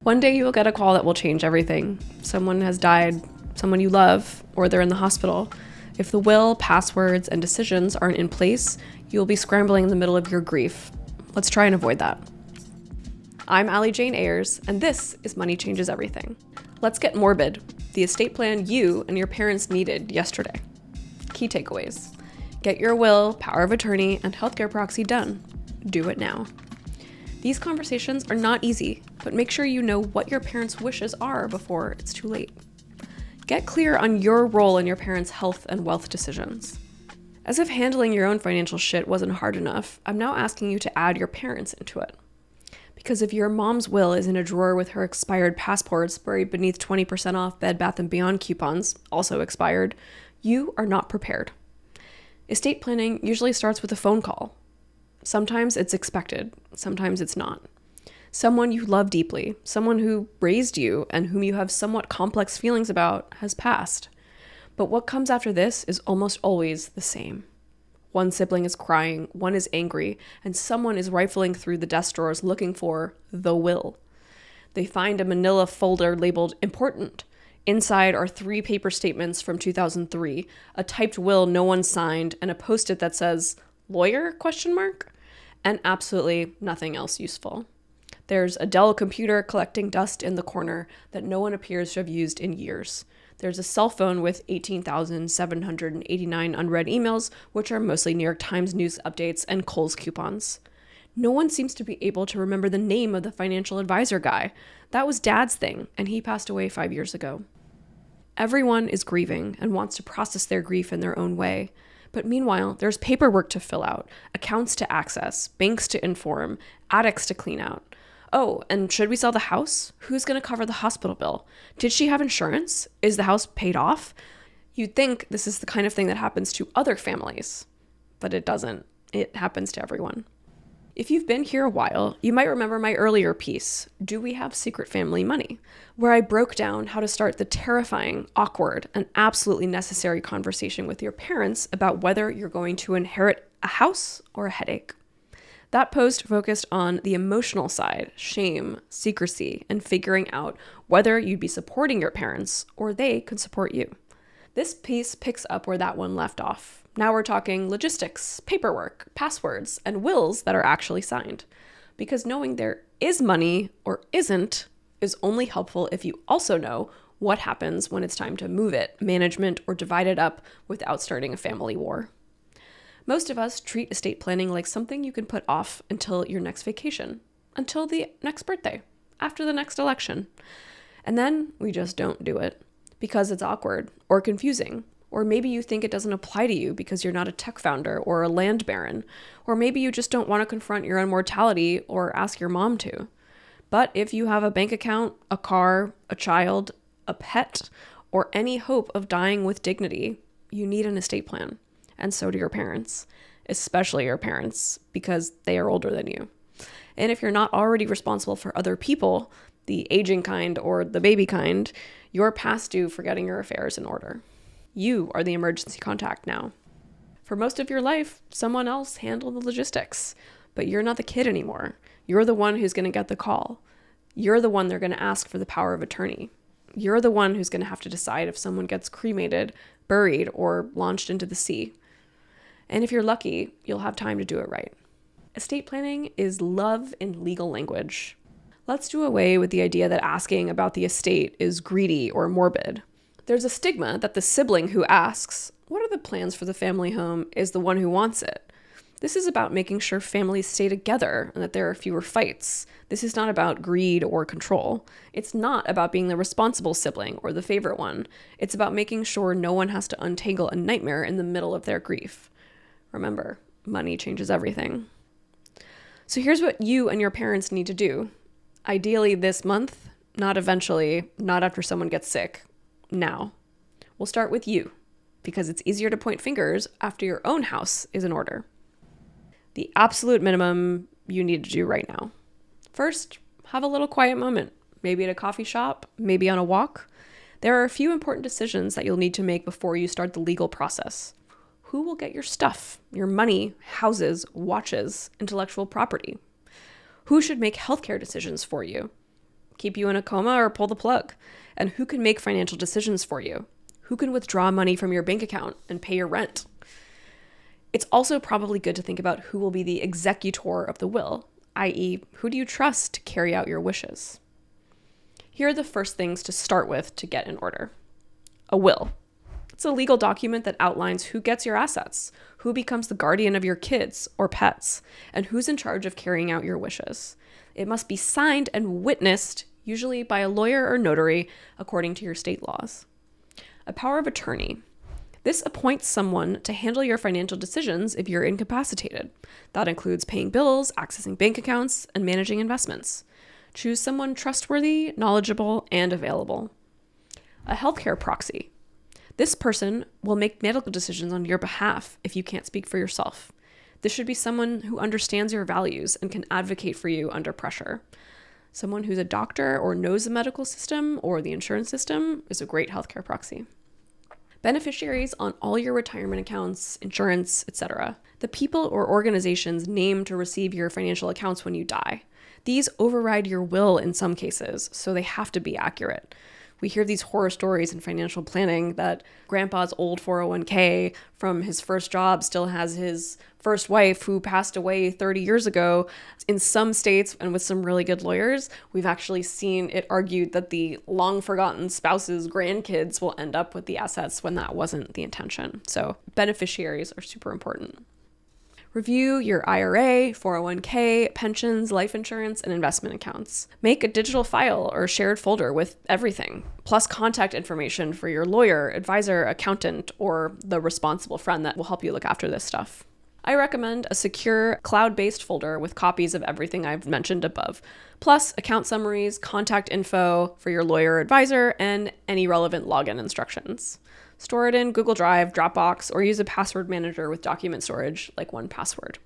One day you will get a call that will change everything. Someone has died, someone you love, or they're in the hospital. If the will, passwords, and decisions aren't in place, you will be scrambling in the middle of your grief. Let's try and avoid that. I'm Allie Jane Ayers, and this is Money Changes Everything. Let's get morbid, the estate plan you and your parents needed yesterday. Key takeaways. Get your will, power of attorney, and healthcare proxy done. Do it now. These conversations are not easy, but make sure you know what your parents' wishes are before it's too late. Get clear on your role in your parents' health and wealth decisions. As if handling your own financial shit wasn't hard enough, I'm now asking you to add your parents into it. Because if your mom's will is in a drawer with her expired passports buried beneath 20% off Bed Bath & Beyond coupons, also expired, you are not prepared. Estate planning usually starts with a phone call. Sometimes it's expected, sometimes it's not. Someone you love deeply, someone who raised you and whom you have somewhat complex feelings about has passed. But what comes after this is almost always the same. One sibling is crying, one is angry, and someone is rifling through the desk drawers looking for the will. They find a manila folder labeled important. Inside are 3 paper statements from 2003, a typed will no one signed, and a post-it that says, "Lawyer?" And absolutely nothing else useful. There's a Dell computer collecting dust in the corner that no one appears to have used in years. There's a cell phone with 18,789 unread emails, which are mostly New York Times news updates and Kohl's coupons. No one seems to be able to remember the name of the financial advisor guy. That was Dad's thing, and he passed away 5 years ago. Everyone is grieving and wants to process their grief in their own way. But meanwhile, there's paperwork to fill out, accounts to access, banks to inform, attics to clean out. Oh, and should we sell the house? Who's going to cover the hospital bill? Did she have insurance? Is the house paid off? You'd think this is the kind of thing that happens to other families, but it doesn't. It happens to everyone. If you've been here a while, you might remember my earlier piece, Do We Have Secret Family Money?, where I broke down how to start the terrifying, awkward, and absolutely necessary conversation with your parents about whether you're going to inherit a house or a headache. That post focused on the emotional side, shame, secrecy, and figuring out whether you'd be supporting your parents or they could support you. This piece picks up where that one left off. Now we're talking logistics, paperwork, passwords, and wills that are actually signed. Because knowing there is money or isn't is only helpful if you also know what happens when it's time to move it, management, or divide it up without starting a family war. Most of us treat estate planning like something you can put off until your next vacation, until the next birthday, after the next election. And then we just don't do it because it's awkward or confusing. Or maybe you think it doesn't apply to you because you're not a tech founder or a land baron. Or maybe you just don't want to confront your own mortality or ask your mom to. But if you have a bank account, a car, a child, a pet, or any hope of dying with dignity, you need an estate plan. And so do your parents, especially your parents, because they are older than you. And if you're not already responsible for other people, the aging kind or the baby kind, you're past due for getting your affairs in order. You are the emergency contact now. For most of your life, someone else handled the logistics, but you're not the kid anymore. You're the one who's going to get the call. You're the one they're going to ask for the power of attorney. You're the one who's going to have to decide if someone gets cremated, buried, or launched into the sea. And if you're lucky, you'll have time to do it right. Estate planning is love in legal language. Let's do away with the idea that asking about the estate is greedy or morbid. There's a stigma that the sibling who asks, "What are the plans for the family home?" is the one who wants it. This is about making sure families stay together and that there are fewer fights. This is not about greed or control. It's not about being the responsible sibling or the favorite one. It's about making sure no one has to untangle a nightmare in the middle of their grief. Remember, money changes everything. So here's what you and your parents need to do. Ideally this month, not eventually, not after someone gets sick. Now. We'll start with you, because it's easier to point fingers after your own house is in order. The absolute minimum you need to do right now. First, have a little quiet moment, maybe at a coffee shop, maybe on a walk. There are a few important decisions that you'll need to make before you start the legal process. Who will get your stuff, your money, houses, watches, intellectual property? Who should make healthcare decisions for you? keep you in a coma, or pull the plug? And who can make financial decisions for you? Who can withdraw money from your bank account and pay your rent? It's also probably good to think about who will be the executor of the will, i.e., who do you trust to carry out your wishes? Here are the first things to start with to get in order. A will. It's a legal document that outlines who gets your assets, who becomes the guardian of your kids or pets, and who's in charge of carrying out your wishes. It must be signed and witnessed, usually by a lawyer or notary, according to your state laws. A power of attorney. This appoints someone to handle your financial decisions if you're incapacitated. That includes paying bills, accessing bank accounts, and managing investments. Choose someone trustworthy, knowledgeable, and available. A healthcare proxy. This person will make medical decisions on your behalf if you can't speak for yourself. This should be someone who understands your values and can advocate for you under pressure. Someone who's a doctor or knows the medical system or the insurance system is a great healthcare proxy. Beneficiaries on all your retirement accounts, insurance, etc. The people or organizations named to receive your financial accounts when you die. These override your will in some cases, so they have to be accurate. We hear these horror stories in financial planning that grandpa's old 401k from his first job still has his first wife who passed away 30 years ago. In some states, and with some really good lawyers, we've actually seen it argued that the long forgotten spouse's grandkids will end up with the assets when that wasn't the intention. So beneficiaries are super important. Review your IRA, 401k, pensions, life insurance, and investment accounts. Make a digital file or shared folder with everything, plus contact information for your lawyer, advisor, accountant, or the responsible friend that will help you look after this stuff. I recommend a secure cloud-based folder with copies of everything I've mentioned above, plus account summaries, contact info for your lawyer or advisor, and any relevant login instructions. Store it in Google Drive, Dropbox, or use a password manager with document storage like 1Password.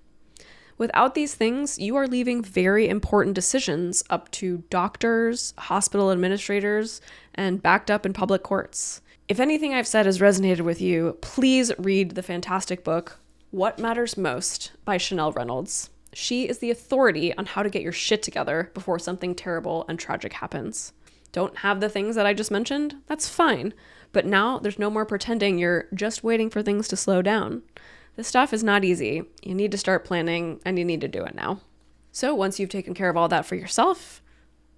Without these things, you are leaving very important decisions up to doctors, hospital administrators, and backed up in public courts. If anything I've said has resonated with you, please read the fantastic book, What Matters Most by Chanel Reynolds. She is the authority on how to get your shit together before something terrible and tragic happens. Don't have the things that I just mentioned? That's fine. But now there's no more pretending you're just waiting for things to slow down. This stuff is not easy. You need to start planning, and you need to do it now. So once you've taken care of all that for yourself,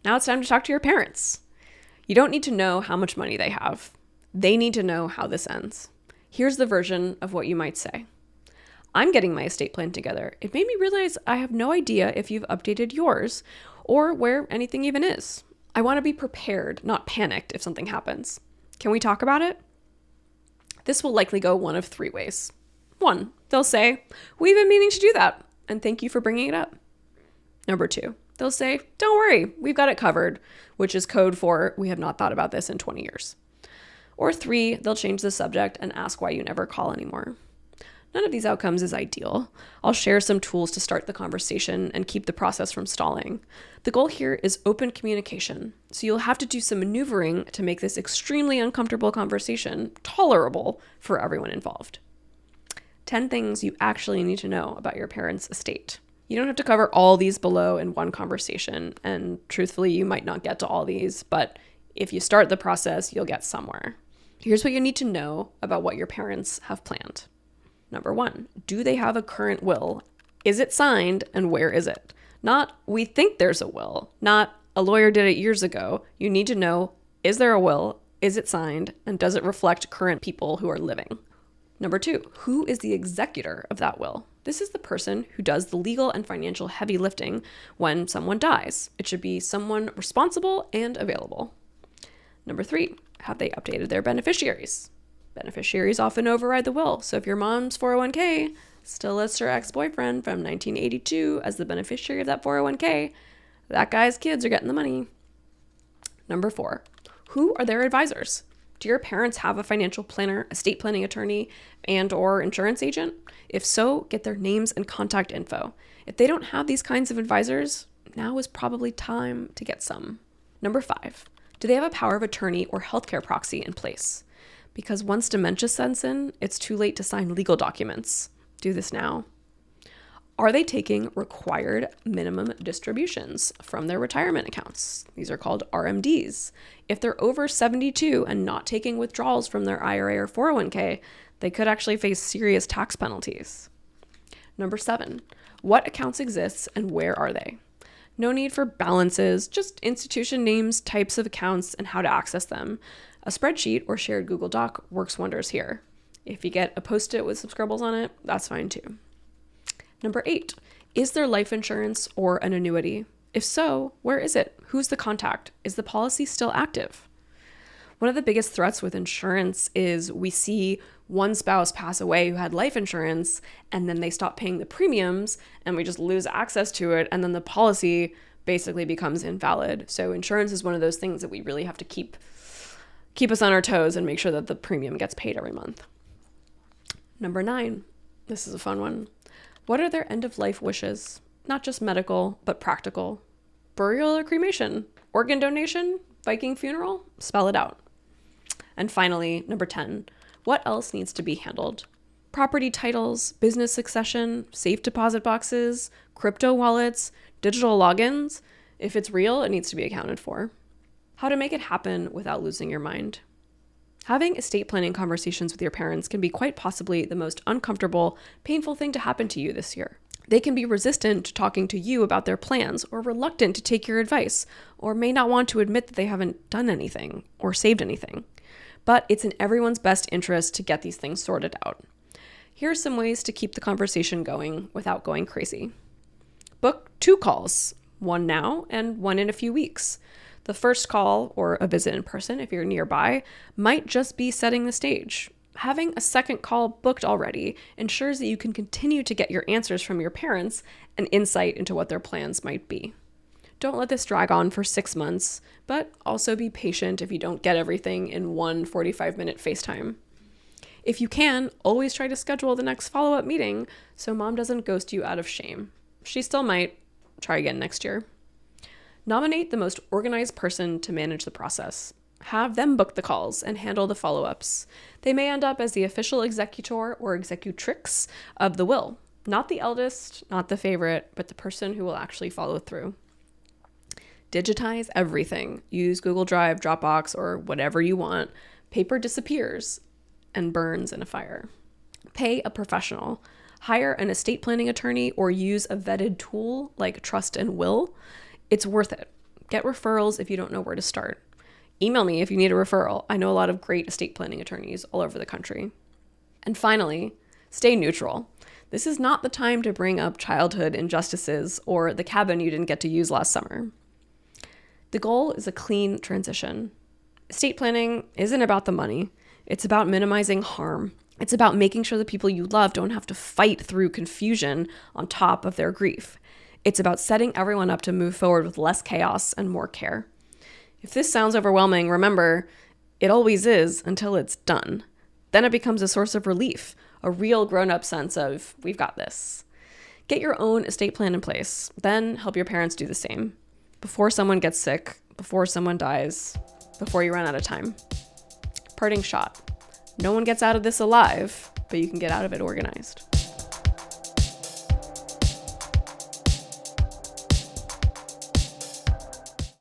now it's time to talk to your parents. You don't need to know how much money they have. They need to know how this ends. Here's the version of what you might say. I'm getting my estate plan together. It made me realize I have no idea if you've updated yours or where anything even is. I want to be prepared, not panicked if something happens. Can we talk about it? This will likely go one of three ways. 1, they'll say, we've been meaning to do that, and thank you for bringing it up. Number 2, they'll say, don't worry, we've got it covered, which is code for, we have not thought about this in 20 years. Or 3, they'll change the subject and ask why you never call anymore. None of these outcomes is ideal. I'll share some tools to start the conversation and keep the process from stalling. The goal here is open communication, so you'll have to do some maneuvering to make this extremely uncomfortable conversation tolerable for everyone involved. 10 things you actually need to know about your parents' estate. You don't have to cover all these below in one conversation, and truthfully, you might not get to all these, but if you start the process, you'll get somewhere. Here's what you need to know about what your parents have planned. Number 1, do they have a current will? Is it signed, and where is it? Not, we think there's a will. Not, a lawyer did it years ago. You need to know, is there a will? Is it signed? And does it reflect current people who are living? Number 2, who is the executor of that will? This is the person who does the legal and financial heavy lifting when someone dies. It should be someone responsible and available. Number 3, have they updated their beneficiaries? Beneficiaries often override the will, so if your mom's 401k still lists her ex-boyfriend from 1982 as the beneficiary of that 401k, that guy's kids are getting the money. Number 4, who are their advisors? Do your parents have a financial planner, estate planning attorney, and or insurance agent? If so, get their names and contact info. If they don't have these kinds of advisors, now is probably time to get some. Number 5, do they have a power of attorney or healthcare proxy in place? Because once dementia sets in, it's too late to sign legal documents. Do this now. Are they taking required minimum distributions from their retirement accounts? These are called RMDs. If they're over 72 and not taking withdrawals from their IRA or 401k, they could actually face serious tax penalties. Number 7, what accounts exist and where are they? No need for balances, just institution names, types of accounts, and how to access them. A spreadsheet or shared Google Doc works wonders here. If you get a Post-it with some scribbles on it, that's fine too. Number 8, is there life insurance or an annuity? If so, where is it? Who's the contact? Is the policy still active? One of the biggest threats with insurance is we see one spouse pass away who had life insurance, and then they stop paying the premiums, and we just lose access to it, and then the policy basically becomes invalid. So insurance is one of those things that we really have to keep us on our toes and make sure that the premium gets paid every month. Number 9, this is a fun one. What are their end-of-life wishes? Not just medical, but practical. Burial or cremation? Organ donation? Viking funeral? Spell it out. And finally, number 10, what else needs to be handled? Property titles, business succession, safe deposit boxes, crypto wallets, digital logins. If it's real, it needs to be accounted for. How to make it happen without losing your mind. Having estate planning conversations with your parents can be quite possibly the most uncomfortable, painful thing to happen to you this year. They can be resistant to talking to you about their plans or reluctant to take your advice, or may not want to admit that they haven't done anything or saved anything. But it's in everyone's best interest to get these things sorted out. Here are some ways to keep the conversation going without going crazy. Book 2 calls, one now and one in a few weeks. The first call, or a visit in person if you're nearby, might just be setting the stage. Having a second call booked already ensures that you can continue to get your answers from your parents and insight into what their plans might be. Don't let this drag on for 6 months, but also be patient if you don't get everything in one 45-minute FaceTime. If you can, always try to schedule the next follow-up meeting so mom doesn't ghost you out of shame. She still might. Try again next year. Nominate the most organized person to manage the process. Have them book the calls and handle the follow-ups. They may end up as the official executor or executrix of the will. Not the eldest, not the favorite, but the person who will actually follow through. Digitize everything. Use Google Drive, Dropbox, or whatever you want. Paper disappears and burns in a fire. Pay a professional. Hire an estate planning attorney or use a vetted tool like Trust and Will. It's worth it. Get referrals if you don't know where to start. Email me if you need a referral. I know a lot of great estate planning attorneys all over the country. And finally, stay neutral. This is not the time to bring up childhood injustices or the cabin you didn't get to use last summer. The goal is a clean transition. Estate planning isn't about the money. It's about minimizing harm. It's about making sure the people you love don't have to fight through confusion on top of their grief. It's about setting everyone up to move forward with less chaos and more care. If this sounds overwhelming, remember, it always is until it's done. Then it becomes a source of relief, a real grown-up sense of, we've got this. Get your own estate plan in place, then help your parents do the same. Before someone gets sick, before someone dies, before you run out of time. Parting shot. No one gets out of this alive, but you can get out of it organized.